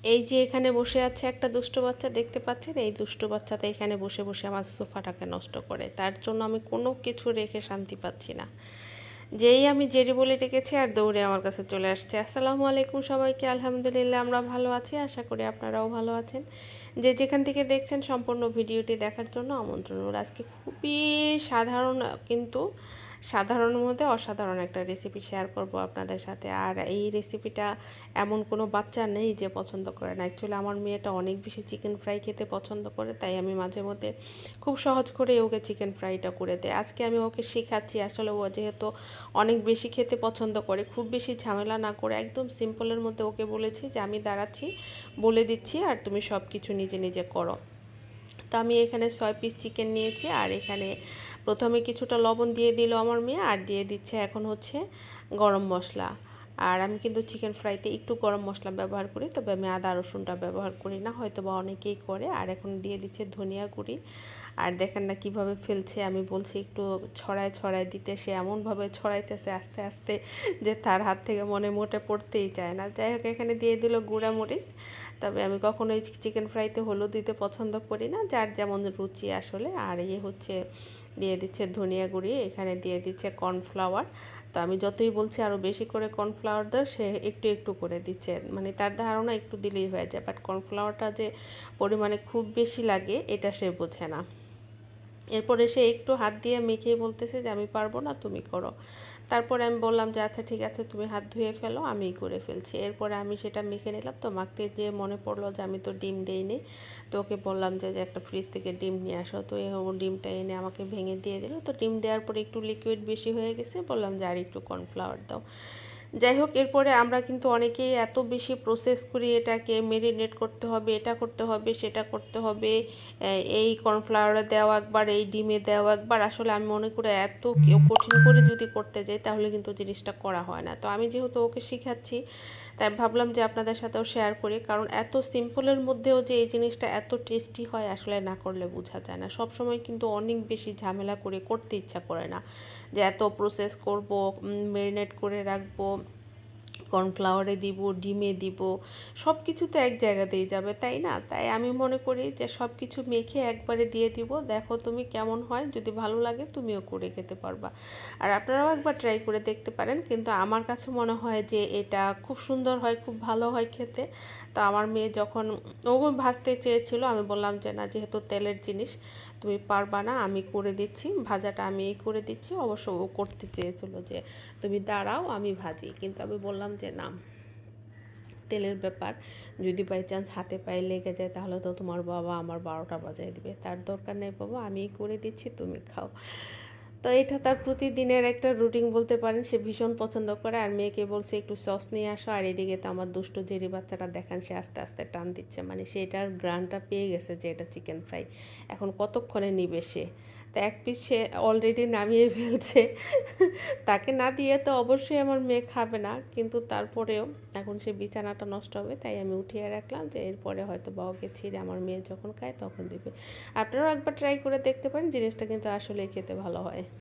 এই যে এখানে বসে আছে একটা দুষ্টু বাচ্চা দেখতে পাচ্ছেন, এই দুষ্টু বাচ্চাটা এখানে বসে বসে আমার সোফাটাকে নষ্ট করে। তার জন্য আমি কোনো কিছু রেখে শান্তি পাচ্ছি না। যেই আমি জেরি বলে ডেকেছি আর দৌড়ে আমার কাছে চলে আসছে। আসসালামু আলাইকুম সবাইকে, আলহামদুলিল্লাহ আমরা ভালো আছি, আশা করি আপনারাও ভালো আছেন। যে যেখান থেকে দেখছেন সম্পূর্ণ ভিডিওটি দেখার জন্য আমন্ত্রণ রইল। আজকে খুবই সাধারণ, কিন্তু সাধারণের মধ্যে অসাধারণ একটা রেসিপি শেয়ার করব আপনাদের সাথে। আর এই রেসিপিটা এমন কোনো বাচ্চা নেই যে পছন্দ করে না। অ্যাকচুয়ালি আমার মেয়েটা অনেক বেশি চিকেন ফ্রাই খেতে পছন্দ করে, তাই আমি মাঝে মধ্যে খুব সহজ করে ওকে চিকেন ফ্রাইটা করে দেয়। আজকে আমি ওকে শেখাচ্ছি, আসলে ও যেহেতু অনেক বেশি খেতে পছন্দ করে, খুব বেশি ঝামেলা না করে একদম সিম্পলের মধ্যে ওকে বলেছি যে আমি দাঁড়াচ্ছি, বলে দিচ্ছি আর তুমি সব কিছু নিজে নিজে করো। তো আমি এখানে 6 পিস চিকেন নিয়েছি, আর এখানে প্রথমে কিছুটা লবণ দিয়ে দিল আমার মেয়ে, আর দিয়ে দিচ্ছে এখন হচ্ছে গরম মশলা। আর আমি কিন্তু চিকেন ফ্রাইতে একটু গরম মশলা ব্যবহার করি, তবে আমি আদা রসুনটা ব্যবহার করি না, হয়তো বা অনেকেই করে। আর এখন দিয়ে দিচ্ছে ধনিয়া গুঁড়ি। আর দেখেন না কিভাবে ফেলছে, আমি বলছি একটু ছড়ায় ছড়ায় দিতে, সে এমনভাবে ছড়াইতেছে আস্তে আস্তে যে তার হাত থেকে মনে মোটে পড়তেই চায় না। যাই হোক, এখানে দিয়ে দিল গুঁড়া মরিচ। তবে আমি কখনোই চিকেন ফ্রাইতে হলুদ দিতে পছন্দ করি না, যার যেমন রুচি আসলে। আর হচ্ছে দিয়ে দিচ্ছে ধনিয়া গুঁড়ি, এখানে দিয়ে দিচ্ছে কর্নফ্লাওয়ার। তো আমি যতই বলছি আরও বেশি করে কর্নফ্লাওয়ার দাও, সে একটু একটু করে দিচ্ছে, মানে তার ধারণা একটু দিলেই হয়ে যায়, বাট কর্নফ্লাওয়ারটা যে পরিমাণে খুব বেশি লাগে এটা সে বোঝে না। এরপরে সে একটু হাত দিয়ে মেখেই বলতেছে যে আমি পারবো না, তুমি করো। তারপরে আমি বললাম যে আচ্ছা ঠিক আছে, তুমি হাত ধুয়ে ফেলো, আমিই করে ফেলছি। এরপরে আমি সেটা মেখে নিলাম। তো মাখতে যেয়ে মনে পড়লো যে আমি তো ডিম দেইনি। তো ওকে বললাম যে একটা ফ্রিজ থেকে ডিম নিয়ে আসো। তো ও ডিমটা এনে আমাকে ভেঙে দিয়ে দিল। তো ডিম দেওয়ার পরে একটু লিকুইড বেশি হয়ে গেছে, বললাম যে আর একটু কর্নফ্লাওয়ার দাও। যাই হোক, এরপরে আমরা কিন্তু অনেকেই এত বেশি প্রসেস করি, এটাকে মেরিনেট করতে হবে, এটা করতে হবে, সেটা করতে হবে, এই কর্নফ্লাওয়ারে দেওয়া একবার, এই ডিমে দেওয়া একবার। আসলে আমি মনে করি এত কঠিন করে যদি করতে যাই তাহলে কিন্তু জিনিসটা করা হয় না। তো আমি যেহেতু ওকে শিখাচ্ছি, তাই ভাবলাম যে আপনাদের সাথেও শেয়ার করি, কারণ এত সিম্পলের মধ্যেও যে এই জিনিসটা এত টেস্টি হয় আসলে না করলে বোঝা যায় না। সব সময় কিন্তু অনেক বেশি ঝামেলা করে করতে ইচ্ছা করে না, যে এত প্রসেস করব, মেরিনেট করে রাখবো, কর্নফ্লাওয়ারে দিব, ডিমে দিব, সব কিছু তো এক জায়গাতেই যাবে, তাই না? তাই আমি মনে করি যে সব কিছু মেখে একবারে দিয়ে দিব, দেখো তুমি কেমন হয়, যদি ভালো লাগে তুমিও করে খেতে পারবা। আর আপনারাও একবার ট্রাই করে দেখতে পারেন, কিন্তু আমার কাছে মনে হয় যে এটা খুব সুন্দর হয়, খুব ভালো হয় খেতে। তো আমার মেয়ে যখন ও ভাজতে চেয়েছিল, আমি বললাম যে না, যেহেতু তেলের জিনিস তুমি পারবা না, আমি করে দিচ্ছি, ভাজাটা আমিই করে দিচ্ছি। অবশ্য ও করতে চেয়েছিল যে তুমি দাঁড়াও আমি ভাজি, কিন্তু আমি বললাম যে না, তেলের ব্যাপার, যদি বাই চান্স হাতে পায়ে লেগে যায় তাহলে তো তোমার বাবা আমার 12টা বাজায় দিবে, তার দরকার নেই বাবা, আমিই করে দিচ্ছি, তুমি খাও। তো এটা তার প্রতিদিনের একটা রুটিন বলতে পারেন, সে ভীষণ পছন্দ করে। আর মেয়েকে বলছে একটু সস নিয়ে আসো, আর এদিকে তো আমার দুষ্টু জেরি বাচ্চাটা দেখান, সে আস্তে আস্তে টান দিচ্ছে, মানে সে এটার গ্রানটা পেয়ে গেছে যে এটা চিকেন ফ্রাই, এখন কতক্ষণে নিবে সে। তো 1 পিস সে অলরেডি নামিয়ে ফেলছে। তাকে না দিয়ে তো অবশ্যই আমার মেয়ে খাবে না, কিন্তু তারপরেও এখন সে বিছানাটা নষ্ট হবে, তাই আমি উঠিয়ে রাখলাম যে এরপরে হয়তো বাবাকে ছিঁড়ে আমার মেয়ে যখন খায় তখন দিবে। আপনারাও একবার ট্রাই করে দেখতে পারেন, জিনিসটা কিন্তু আসলে খেতে ভালো হয়।